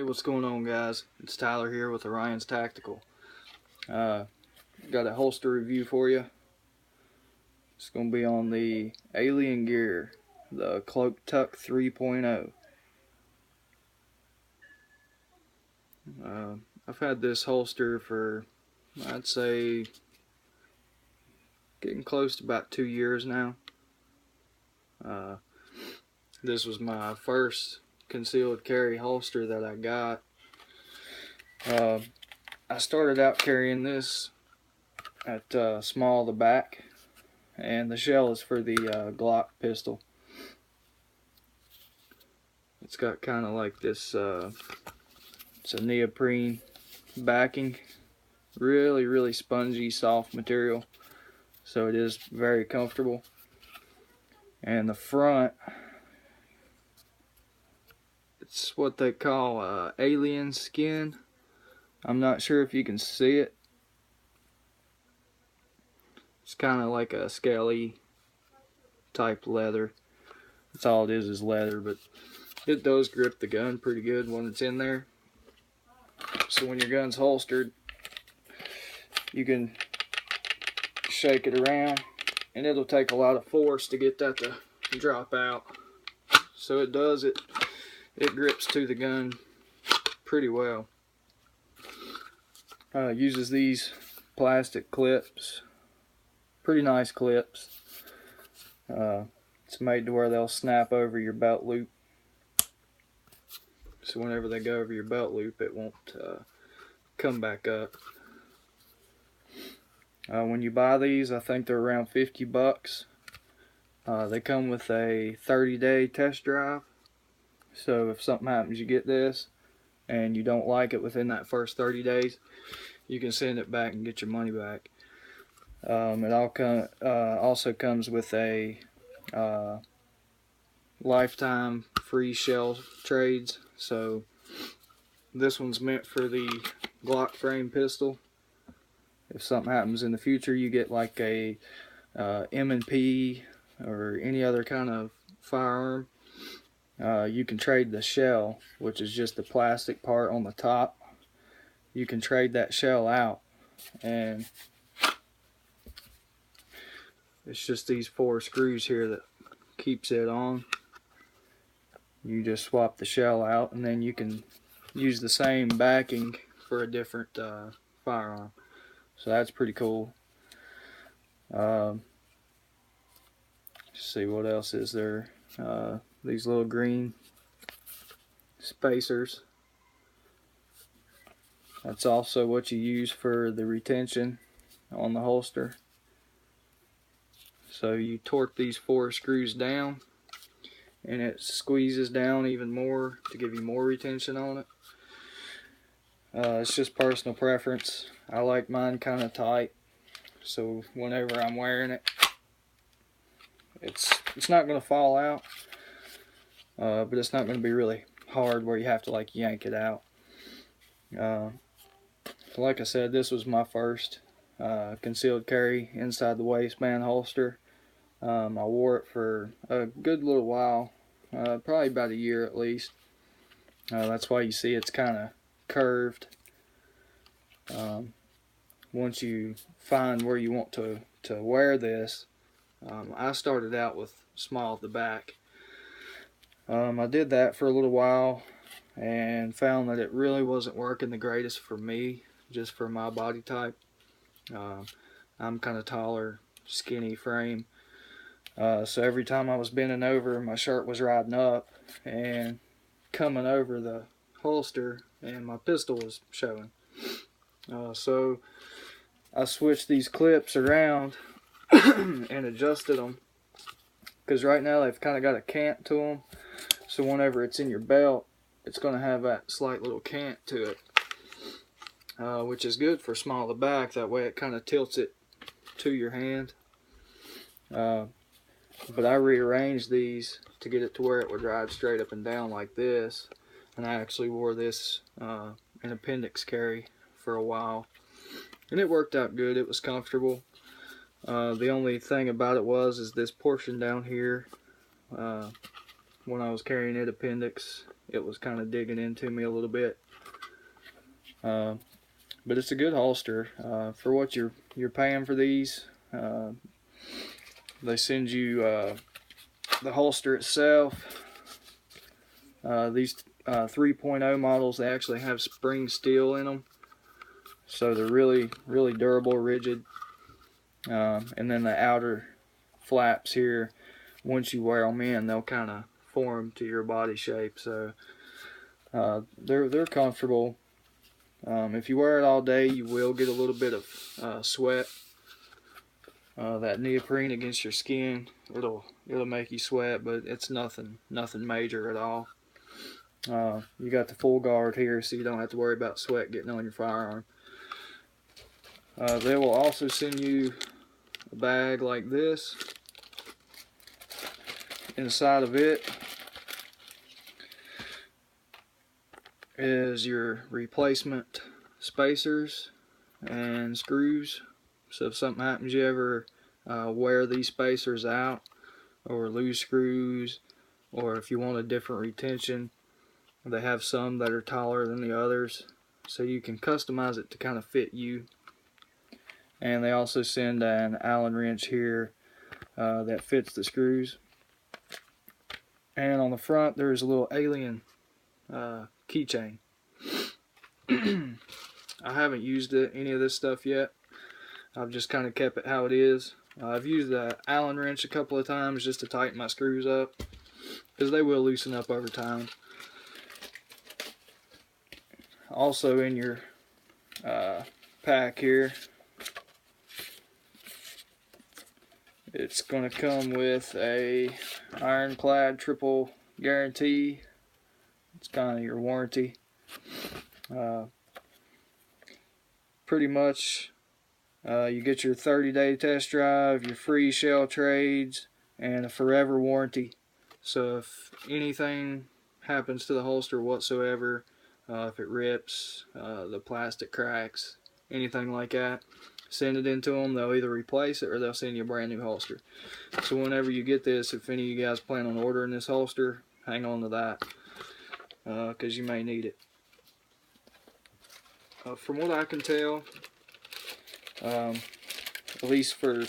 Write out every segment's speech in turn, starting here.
what's going on, guys? It's Tyler here with Orion's Tactical. Got a holster review for you. It's going to be on the Alien Gear, the Cloak 3.0. I've had this holster for, I'd say, getting close to about 2 years now. This was my first concealed carry holster that I got. I started out carrying this at small the back, and the shell is for the Glock pistol. It's got kind of like this, it's a neoprene backing, really spongy, soft material, so it is very comfortable. And the front, it's what they call alien skin. I'm not sure if you can see it. It's kind of like a scaly type leather. That's all it is leather, but it does grip the gun pretty good when it's in there. So when your gun's holstered, you can shake it around, and it'll take a lot of force to get that to drop out. So it does it. It grips to the gun pretty well. Uses these plastic clips, pretty nice clips. It's made to where they'll snap over your belt loop, so whenever they go over your belt loop, it won't come back up. When you buy these, I think they're around $50. They come with a 30-day test drive, so if something happens, you get this and you don't like it within that first 30 days, you can send it back and get your money back. It also comes with a lifetime free shell trades. So this one's meant for the Glock frame pistol. If something happens in the future, you get like a M&P or any other kind of firearm, you can trade the shell, which is just the plastic part on the top. You can trade that shell out, and it's just these 4 screws here that keeps it on. You just swap the shell out, and then you can use the same backing for a different firearm. So that's pretty cool. Let's see what else is there. These little green spacers. That's also what you use for the retention on the holster. So you torque these 4 screws down, and it squeezes down even more to give you more retention on it. It's just personal preference. I like mine kind of tight, so whenever I'm wearing it, it's not going to fall out, but it's not going to be really hard where you have to like yank it out. Like I said, this was my first concealed carry inside the waistband holster. I wore it for a good little while, probably about a year at least. That's why you see it's kind of curved. Once you find where you want to wear this, I started out with small at the back. I did that for a little while and found that it really wasn't working the greatest for me, just for my body type. I'm kind of taller, skinny frame. So every time I was bending over, my shirt was riding up and coming over the holster, and my pistol was showing. So I switched these clips around and adjusted them, because right now they've kind of got a cant to them. So whenever it's in your belt, it's going to have that slight little cant to it, which is good for small of the back. That way it kind of tilts it to your hand. But I rearranged these to get it to where it would ride straight up and down like this, and I actually wore this in appendix carry for a while, and it worked out good. It was comfortable. The only thing about it is this portion down here, when I was carrying it appendix, it was kind of digging into me a little bit. But it's a good holster for what you're paying for these. They send you the holster itself. These 3.0 models, they actually have spring steel in them, so they're really durable, rigid. And then the outer flaps here, once you wear them in, they'll kind of form to your body shape. So they're comfortable. If you wear it all day, you will get a little bit of sweat. That neoprene against your skin, it'll make you sweat, but it's nothing major at all. You got the full guard here, so you don't have to worry about sweat getting on your firearm. They will also send you a bag like this. Inside of it is your replacement spacers and screws. So if something happens, you ever wear these spacers out or lose screws, or if you want a different retention, they have some that are taller than the others, so you can customize it to kind of fit you. And they also send an Allen wrench here that fits the screws. And on the front there's a little alien keychain. I haven't used any of this stuff yet. I've just kind of kept it how it is. I've used the Allen wrench a couple of times just to tighten my screws up, because they will loosen up over time. Also in your pack here, it's going to come with a ironclad triple guarantee. It's kind of your warranty. Pretty much you get your 30-day test drive, your free shell trades, and a forever warranty. So if anything happens to the holster whatsoever, if it rips, the plastic cracks, anything like that, send it into them. They'll either replace it or they'll send you a brand new holster. So whenever you get this, if any of you guys plan on ordering this holster, hang on to that, because you may need it. From what I can tell, at least for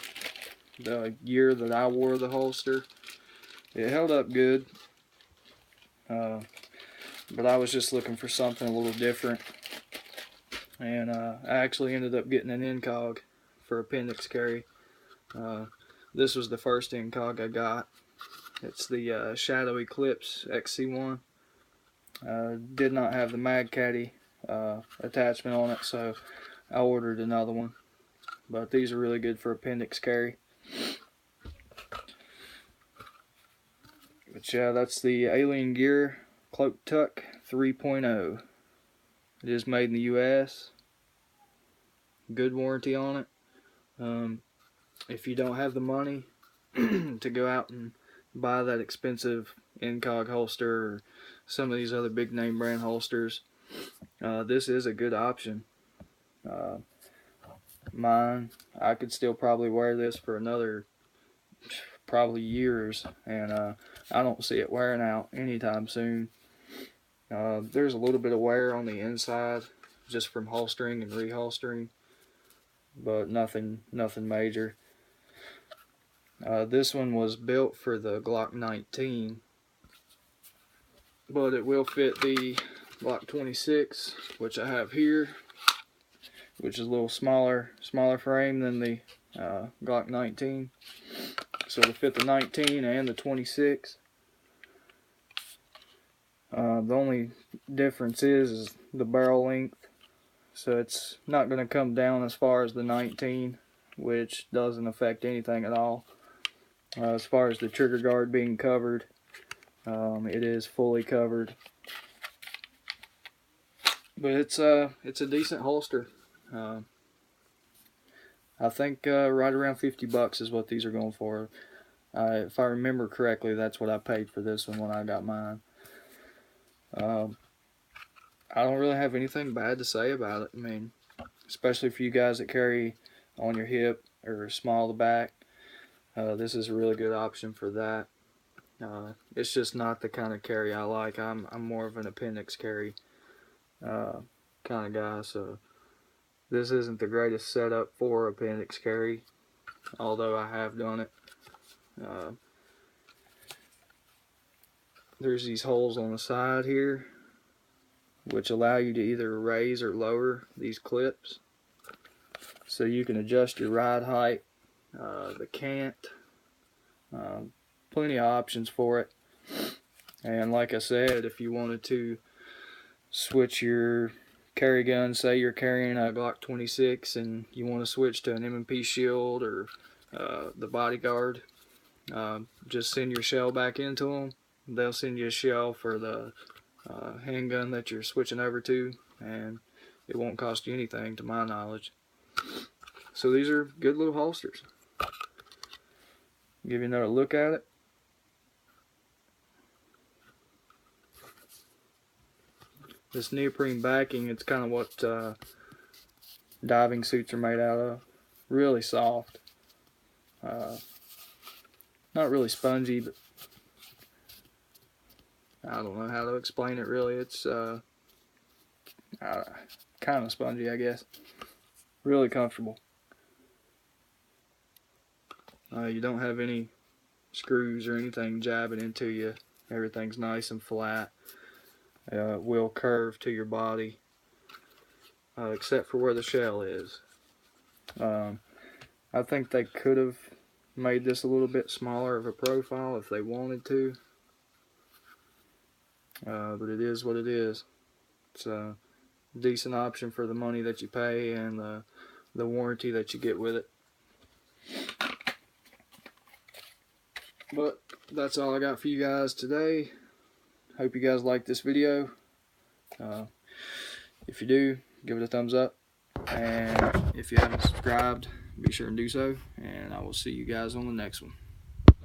the year that I wore the holster, it held up good. But I was just looking for something a little different, and I actually ended up getting an incog for appendix carry. This was the first incog I got. It's the Shadow Eclipse XC1. Did not have the mag caddy attachment on it, so I ordered another one. But these are really good for appendix carry. But yeah, that's the Alien Gear Cloak Tuck 3.0. It is made in the US. Good warranty on it. If you don't have the money to go out and buy that expensive incog holster or some of these other big name brand holsters, this is a good option. Mine, I could still probably wear this for another probably years, and I don't see it wearing out anytime soon. There's a little bit of wear on the inside just from holstering and reholstering, but nothing major. This one was built for the Glock 19, but it will fit the Glock 26, which I have here, which is a little smaller frame than the Glock 19. So it'll fit the 19 and the 26. The only difference is the barrel length. So it's not going to come down as far as the 19, which doesn't affect anything at all. As far as the trigger guard being covered, it is fully covered. But it's a decent holster. I think right around $50 is what these are going for. If I remember correctly, that's what I paid for this one when I got mine. I don't really have anything bad to say about it. I mean, especially for you guys that carry on your hip or small the back, this is a really good option for that. It's just not the kind of carry I like. I'm more of an appendix carry kind of guy, so this isn't the greatest setup for appendix carry, although I have done it. There's these holes on the side here which allow you to either raise or lower these clips, so you can adjust your ride height, the cant, plenty of options for it. And like I said, if you wanted to switch your carry gun, say you're carrying a Glock 26 and you want to switch to an M&P Shield or the Bodyguard, just send your shell back into them. They'll send you a shell for the handgun that you're switching over to, and it won't cost you anything to my knowledge. So these are good little holsters. Give you another look at it. This neoprene backing, it's kind of what diving suits are made out of. Really soft. Not really spongy, but I don't know how to explain it really. It's kind of spongy, I guess. Really comfortable. You don't have any screws or anything jabbing into you. Everything's nice and flat. It will curve to your body, except for where the shell is. I think they could have made this a little bit smaller of a profile if they wanted to, but it is what it is. It's a decent option for the money that you pay and the warranty that you get with it. But that's all I got for you guys today. Hope you guys liked this video. If you do, give it a thumbs up, and if you haven't subscribed, be sure and do so, and I will see you guys on the next one.